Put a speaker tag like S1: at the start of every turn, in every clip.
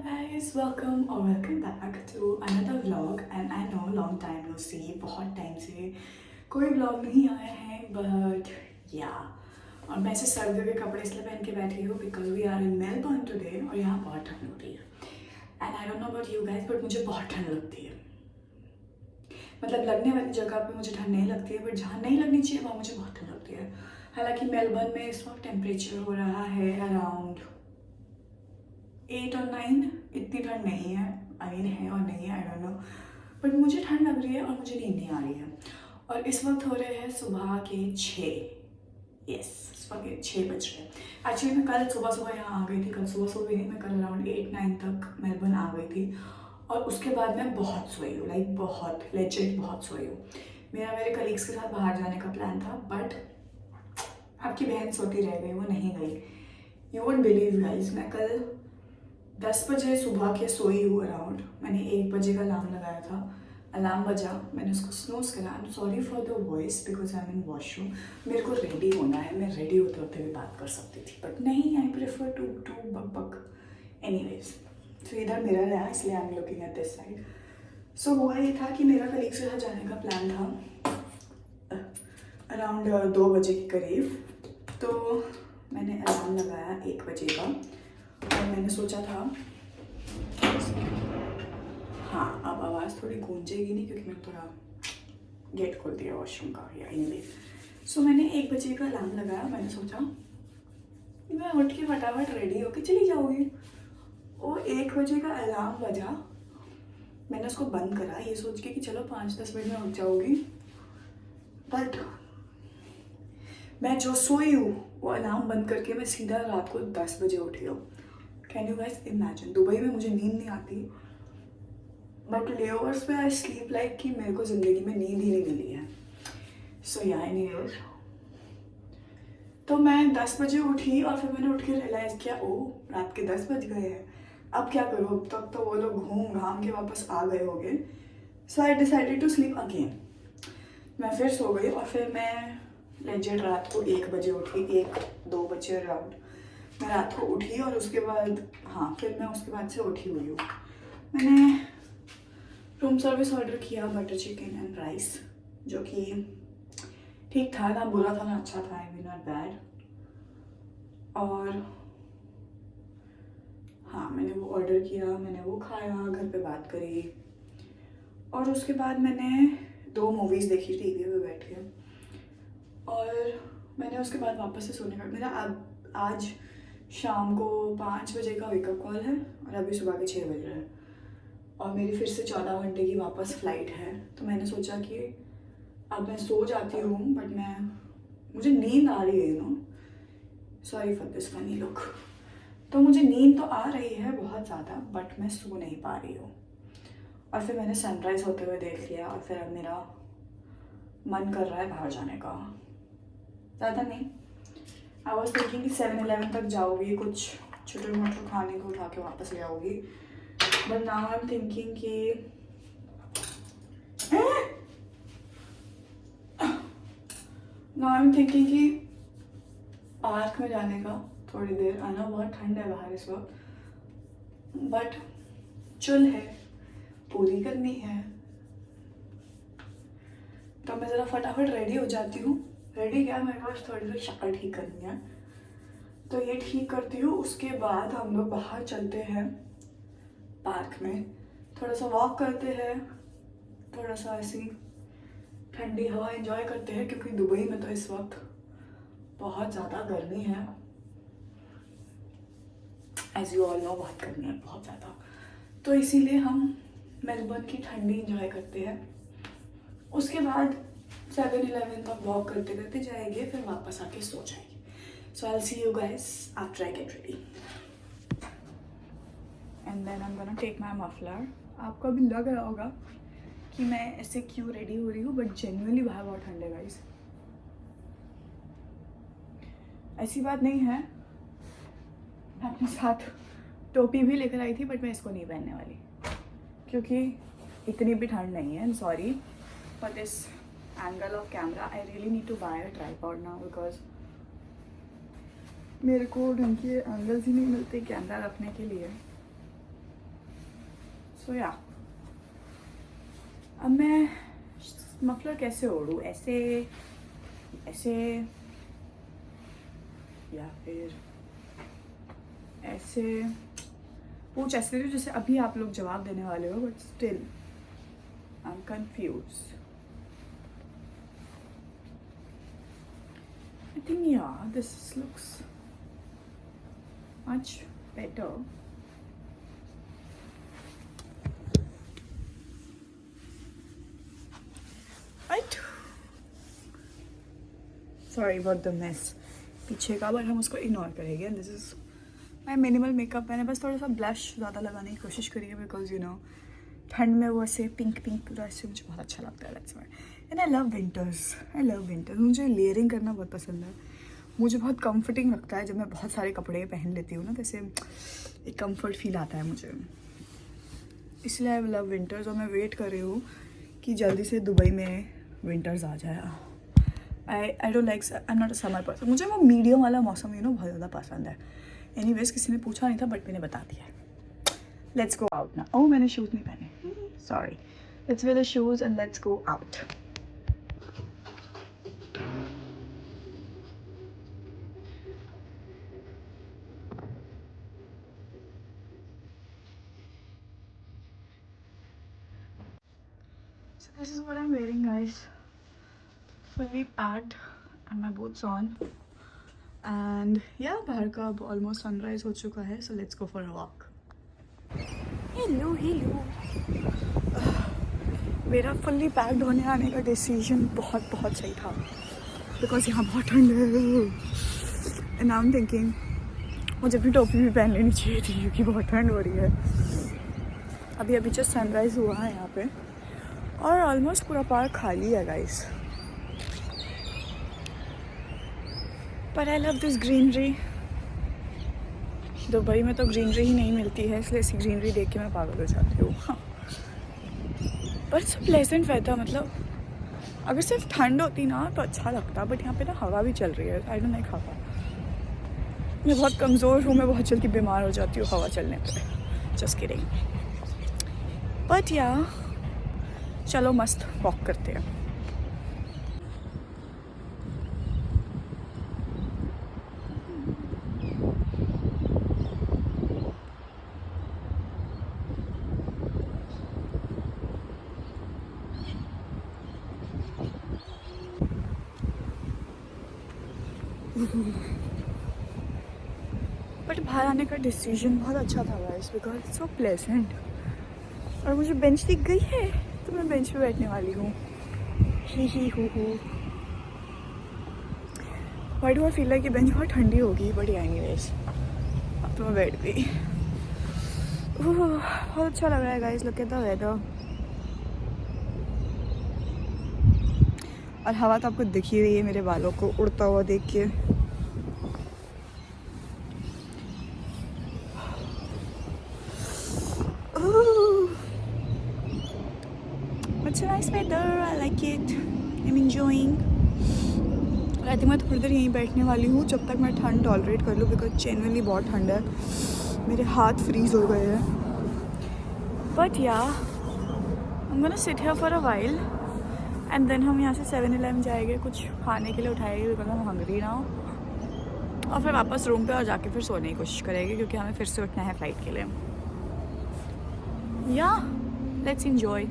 S1: guys, welcome back to another vlog and I know long time no see, बहुत time से कोई vlog नहीं आया है but yeah और मैं ऐसे सर्दियों के कपड़े इसलिए पहन के बैठी हूँ because we are in Melbourne today और यहाँ बहुत ठंड हो रही है and I don't know about you guys but मुझे बहुत ठंड लगती है। मतलब लगने वाली जगह पे मुझे ठंड नहीं लगती है बट जहाँ नहीं लगनी चाहिए वहाँ मुझे बहुत ठंड लगती है। हालांकि मेलबर्न में इस वक्त टेम्परेचर हो रहा है अराउंड 8 और 9, इतनी ठंड नहीं है। आई मीन है और नहीं है, आई डोंट नो, बट मुझे ठंड लग रही है और मुझे नींद नहीं आ रही है। और इस वक्त हो रहे हैं सुबह के 6। यस, सुबह के 6 बज रहे हैं। एक्चुअली मैं कल सुबह यहाँ आ गई थी, कल सुबह नहीं, मैं कल अराउंड 8-9 तक मेलबर्न आ गई थी और उसके बाद मैं बहुत सोई हूँ, लाइक बहुत लेजिट बहुत सोई हूँ। मेरा मेरे कलीग्स के साथ बाहर जाने का प्लान था बट आपकी बहन सोती रह गई, वो नहीं गई। यू वोंट बिलीव गाइस, मैं कल 10 बजे सुबह के सोई हूँ अराउंड। मैंने 1 बजे का अलार्म लगाया था, अलार्म बजा, मैंने उसको स्नूज करा। आई am sorry for the voice because I am in washroom. मेरे को रेडी होना है, मैं रेडी होते होते भी बात कर सकती थी बट नहीं, आई प्रेफर टू बक बक। एनीवेज, तो इधर मिरर है इसलिए I am looking at this side. So हुआ ये था कि मेरा कलीग से साथ जाने का प्लान था अराउंड 2 बजे के करीब। तो मैंने अलार्म लगाया 1 बजे का और मैंने सोचा था हाँ अब आवाज़ थोड़ी गूंजेगी नहीं क्योंकि मैंने थोड़ा गेट खोल दिया वॉशरूम का या एनीवे। सो मैंने 1 बजे का अलार्म लगाया। मैंने सोचा मैं उठ के फटाफट रेडी होके चली जाऊँगी। वो 1 बजे का अलार्म बजा, मैंने उसको बंद करा ये सोच के कि चलो 5-10 मिनट में उठ जाऊँगी, बट मैं जो सोई हूँ वो अलार्म बंद करके मैं सीधा रात को 10 बजे उठी हूँ। Can you guys imagine? Dubai में मुझे नींद नहीं आती बट लेओवर्स पे आई स्लीप लाइक कि मेरे को ज़िंदगी में नींद ही नहीं मिली है। सो या एनीवेज, तो मैं 10 बजे उठी और फिर मैंने उठ के रियलाइज़ किया ओ रात के 10 बज गए हैं, अब क्या करूँ? अब तक तो वो लोग घूम घाम के वापस आ गए होंगे। So I decided to sleep again. मैं फिर सो गई और फिर मैं लेजेंड रात को 1 बजे उठी, 1-2 बजे अराउंड मैं रात को उठी और उसके बाद फिर मैं उसके बाद से उठी हुई हूँ। मैंने रूम सर्विस ऑर्डर किया, बटर चिकन एंड राइस, जो कि ठीक था, ना बुरा था ना अच्छा था, आई मीन नॉट बैड। और मैंने वो ऑर्डर किया, मैंने वो खाया, घर पे बात करी और उसके बाद मैंने 2 मूवीज़ देखी टीवी पे बैठ के और मैंने उसके बाद वापस से सोने का मेरा आज शाम को 5 बजे का वेकअप कॉल है और अभी सुबह के 6 बज रहे हैं और मेरी फिर से 14 घंटे की वापस फ़्लाइट है। तो मैंने सोचा कि अब मैं सो जाती हूँ बट मुझे नींद आ रही है, you know, sorry for this funny look. तो मुझे नींद तो आ रही है बहुत ज़्यादा बट मैं सो नहीं पा रही हूँ। और फिर मैंने सनराइज़ होते हुए देख लिया और फिर अब मेरा मन कर रहा है बाहर जाने का। ज़्यादा नहीं, आई वॉज थिंकिंग कि 7-11 तक जाओगी, कुछ छोटे मोटे खाने को उठा के वापस ले आओगी, but now I am thinking कि पार्क में जाने का थोड़ी देर। आना बहुत ठंड है बाहर इस वक्त बट चल है, पूरी करनी है। तो मैं ज़रा फटाफट रेडी हो जाती हूँ। रेडी क्या, मेरे पास थोड़ी सी शक्ल ठीक करनी है तो ये ठीक करती हूँ। उसके बाद हम लोग बाहर चलते हैं पार्क में, थोड़ा सा वॉक करते हैं, थोड़ा सा ऐसी ठंडी हवा एंजॉय करते हैं क्योंकि दुबई में तो इस वक्त बहुत ज़्यादा गर्मी है। एज यू ऑल नो बहुत गर्मी है, बहुत ज़्यादा। तो इसीलिए हम मेलबर्न की ठंडी एंजॉय करते हैं। उसके बाद 7-11 तक वॉक करते करते जाएंगे, फिर वापस आके सो जाएंगे। So I see you guys after I get ready and then I am gonna take my muffler. आपको अभी लग रहा होगा कि मैं ऐसे क्यों रेडी हो रही हूँ बट जेन्युइनली बाहर बहुत ठंड है गाइस। ऐसी बात नहीं है, मैं अपने साथ टोपी भी लेकर आई थी बट मैं इसको नहीं पहनने वाली क्योंकि इतनी भी ठंड नहीं है। I am sorry for this angle of camera, I really need to buy a tripod now because मेरे को ढंग के एंगल्स ही नहीं मिलते कैमरा रखने के लिए। सो या अब मैं मफलर कैसे ओढ़ूँ, ऐसे ऐसे या फिर ऐसे? पूछ ऐसे रही जैसे अभी आप लोग जवाब देने वाले हो, but still I am confuse. I think yeah, this looks much better. Right? Sorry about the mess. पीछे का, बट हम उसको इग्नोर करेंगे. This is my minimal makeup. मैंने बस थोड़ा सा ब्लश ज़्यादा लगाने की कोशिश करी है बिकॉज यू नो ठंड में वो ऐसे पिंक पिंक पूरा ऐसे मुझे बहुत अच्छा लगता है. That's why. And I love winters. मुझे लेयरिंग करना बहुत पसंद है. मुझे बहुत कंफर्टिंग लगता है जब मैं बहुत सारे कपड़े पहन लेती हूँ ना, जैसे एक कंफर्ट फील आता है मुझे. इसलिए आई लव विंटर्स. और मैं वेट कर रही हूँ कि जल्दी से दुबई में विंटर्स आ जाए. I don't like, I am not a summer person. मुझे वो मीडियम वाला मौसम बहुत ज़्यादा पसंद है. एनीवेज किसी ने पूछा नहीं था बट मैंने बता दिया. लेट्स गो आउट ना. ओह मैंने शूज़ नहीं पहने, sorry. Let's wear the shoes and let's go out. So this is what I'm wearing, guys. Fully packed and my boots on. And yeah, बाहर का अब ऑलमोस्ट सनराइज हो चुका है. So let's go for a walk. Hello. मेरा fully packed होने आने का डिसीजन बहुत सही था बिकॉज यहाँ बहुत ठंड है. एंड आई एम थिंकिंग मुझे भी टोपी भी पहन लेनी चाहिए थी क्योंकि बहुत ठंड हो रही है. अभी जस्ट सनराइज हुआ है यहाँ पे और ऑलमोस्ट पूरा पार्क खाली है गाइस. पर आई लव दिस ग्रीनरी. दुबई में तो ग्रीनरी ही नहीं मिलती है, इसलिए इसी ग्रीनरी देख के मैं पागल हो जाती हूँ. पर इट्स प्लेजेंट वेदर. मतलब अगर सिर्फ ठंड होती ना तो अच्छा लगता, बट यहाँ पे ना हवा भी चल रही है. आई डोंट लाइक हवा. मैं बहुत कमज़ोर हूँ, मैं बहुत जल्दी बीमार हो जाती हूँ हवा चलने पे. Just kidding. बट या चलो मस्त वॉक करते हैं. बट बाहर आने का डिसीजन बहुत अच्छा था guys because it's so pleasant. और मुझे बेंच दिख गई है तो मैं बेंच पे बैठने वाली हूँ. He why do I feel like कि बेंच बहुत ठंडी होगी, बट एनीवेज अब तो मैं बैठ गई. बहुत अच्छा लग रहा है guys. Look at the weather. और हवा तो आपको दिख ही रही है मेरे बालों को उड़ता हुआ देख के. It's a nice weather. I like it. I'm enjoying. और आई थिंक मैं थोड़ी देर यहीं बैठने वाली हूँ जब तक मैं ठंड टॉलरेट कर लूँ बिकॉज जेन्युइनली बहुत ठंड है. मेरे हाथ फ्रीज हो गए हैं. बट या I'm gonna sit here for a while and then हम यहाँ से 7-Eleven जाएंगे, कुछ खाने के लिए उठाएंगे बिकॉज I'm hungry now. और फिर वापस रूम पे और जाके फिर सोने की कोशिश करेंगे क्योंकि हमें फिर से उठना है फ्लाइट के लिए. या let's enjoy.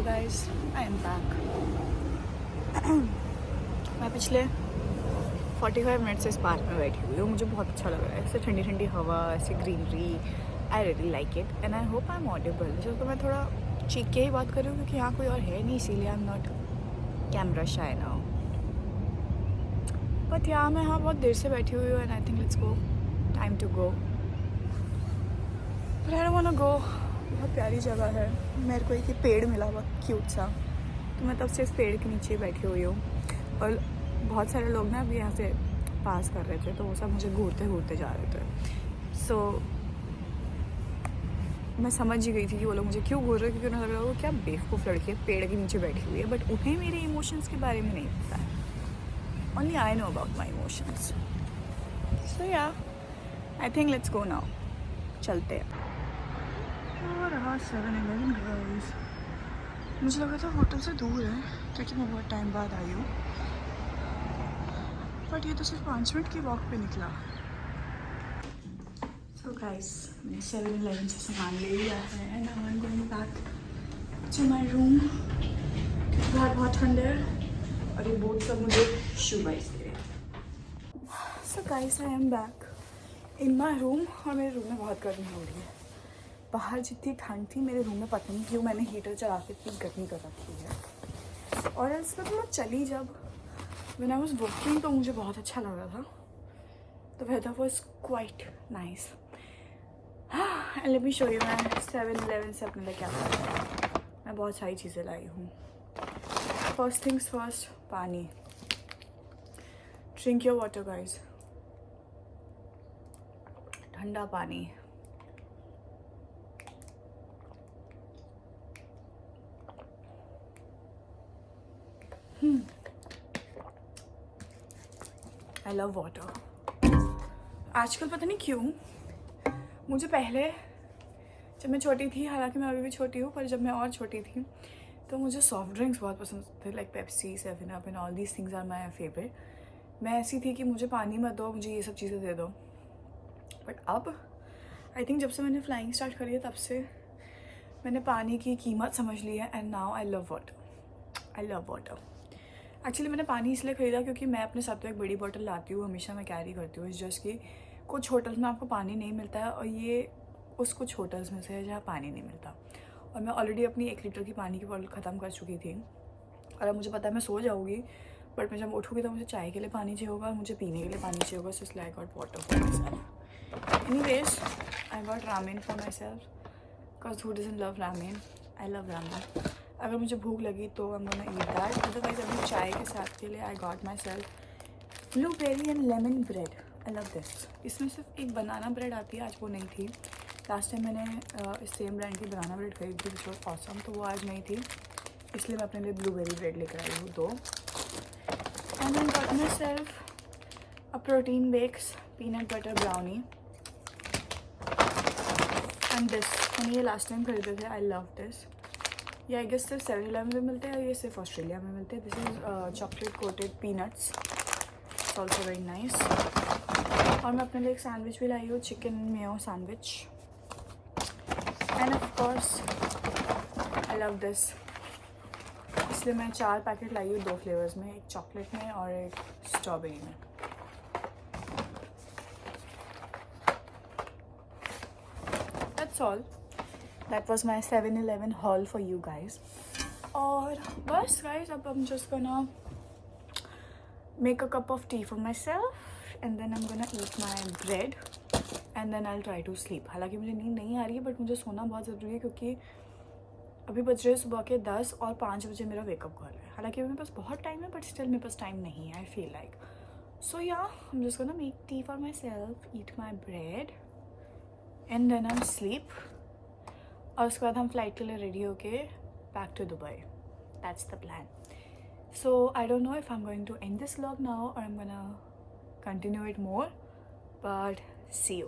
S1: guys, I am back. मैं पिछले 45 मिनट से इस पार्क में बैठी हुई हूँ. मुझे बहुत अच्छा लग रहा है. ऐसे ठंडी ठंडी हवा, ऐसे greenery I really like it and I hope I am audible. तो मैं थोड़ा चीख के ही बात कर रही हूँ क्योंकि यहाँ कोई और है नहीं, इसीलिए I am not camera shy now. But यहाँ मैं यहाँ बहुत देर से बैठी हुई हूँ and I think let's go, time to go. But I don't want to go. बहुत प्यारी जगह है। मेरे को एक पेड़ मिला बहुत क्यूट सा, तो मैं तब से इस पेड़ के नीचे बैठी हुई हूँ। और बहुत सारे लोग ना अभी यहाँ से पास कर रहे थे, तो वो सब मुझे घूरते घूरते जा रहे थे। सो मैं समझ ही गई थी कि वो लोग मुझे क्यों घूर रहे हैं, क्योंकि उन्हें लग रहा है वो क्या बेवकूफ़ लड़की है, पेड़ के नीचे बैठी हुई है। बट उन्हें मेरे इमोशंस के बारे में नहीं पता है। Only I know about my emotions. So yeah I think let's go now, चलते हैं। और रहा 7-Eleven गाइस। मुझे लगा था होटल से दूर है क्योंकि मैं बहुत टाइम बाद आई हूँ, बट ये तो सिर्फ 5 मिनट की वॉक पे निकला। सो गाइस, मैंने 7-Eleven से सामान ले लिया है and I am going back to my room. बाहर बहुत ठंड है और ये बोट सब मुझे शू बाइस दे रहे हैं। So guys, I am back in my room और मेरे रूम में बहुत गर्मी हो रही है। बाहर जितनी ठंड थी, मेरे रूम में पता नहीं क्यों मैंने हीटर चला के इतनी गर्मी कर रखी है। और इसमें तो मैं चली जब व्हेन आई वाज वर्किंग तो मुझे बहुत अच्छा लग रहा था, तो weather was quite nice. And let me show you मैं 7-Eleven से अपने लिए क्या था। मैं बहुत सारी चीज़ें लाई हूँ। फर्स्ट थिंग्स फर्स्ट, पानी। ड्रिंक योर वाटर गाइज, ठंडा पानी। I love water. आजकल पता नहीं क्यों मुझे पहले, जब मैं छोटी थी, हालांकि मैं अभी भी छोटी हूँ, पर जब मैं और छोटी थी तो मुझे सॉफ्ट ड्रिंक्स बहुत पसंद थे, like Pepsi, 7-Up and all these things are my favourite. मैं ऐसी थी कि मुझे पानी मत दो, मुझे ये सब चीज़ें दे दो। बट अब आई थिंक जब से मैंने फ्लाइंग स्टार्ट करी है तब से मैंने पानी की कीमत समझ ली है and now I love water. I love water. Actually मैंने पानी इसलिए ख़रीदा क्योंकि मैं अपने साथ तो एक बड़ी बॉटल लाती हूँ, हमेशा मैं कैरी करती हूँ। इस जस्ट कि कुछ होटल्स में आपको पानी नहीं मिलता है और ये उस कुछ होटल्स में से है जहाँ पानी नहीं मिलता। और मैं ऑलरेडी अपनी 1 लीटर की पानी की बॉटल ख़त्म कर चुकी थी और अब मुझे पता है मैं सो जाऊँगी, बट मैं जब उठूँगी तो मुझे चाय के लिए पानी चाहिए होगा और मुझे पीने के लिए पानी चाहिए होगा। So I got water for myself. Anyways, I got ramen for myself because who doesn't love ramen. I love ramen. अगर मुझे भूख लगी तो I am gonna eat that. Otherwise अभी चाय के साथ के लिए I got myself blueberry and lemon bread. I love this. इसमें सिर्फ एक बनाना ब्रेड आती है, आज वो नहीं थी। लास्ट टाइम मैंने इस सेम ब्रांड की बनाना ब्रेड खरीदी थी विच वाज ऑसम, तो वो आज नहीं थी, इसलिए मैं अपने लिए ब्लूबेरी ब्रेड लेकर आई हूँ 2। And I got myself a protein bakes peanut butter brownie and this. मैंने ये लास्ट टाइम खरीदे थे। I love this. ये आई गेस सिर्फ 7-Eleven में मिलते हैं, ये सिर्फ ऑस्ट्रेलिया में मिलते हैं। This is chocolate coated peanuts, it's also very nice. और मैं अपने लिए एक सैंडविच भी लाई हूँ, chicken Mayo sandwich. End of course I love this, इसलिए मैं 4 पैकेट लाई हूँ 2 फ्लेवर्स में, एक चॉकलेट में और एक स्ट्रॉबेरी में। That's all. That was my 7-Eleven haul for you guys. और बस guys, अब I'm just gonna make a cup of tea for myself and then I'm gonna eat my bread and then I'll try to sleep. हालांकि मुझे नींद नहीं आ रही है, but मुझे सोना बहुत ज़रूरी है क्योंकि अभी बज रहे सुबह के 10 और 5 बजे मेरा वेकअप कॉल है। हालांकि मेरे पास बहुत टाइम है, बट स्टिल मेरे पास टाइम नहीं है, आई फील लाइक। सो या I'm just gonna make tea for myself, eat my bread and then I'll sleep. और उसके बाद हम फ्लाइट के लिए रेडी होके back to Dubai. That's the plan. So I don't know if I am going to end this vlog now और I am gonna continue it more, but see you.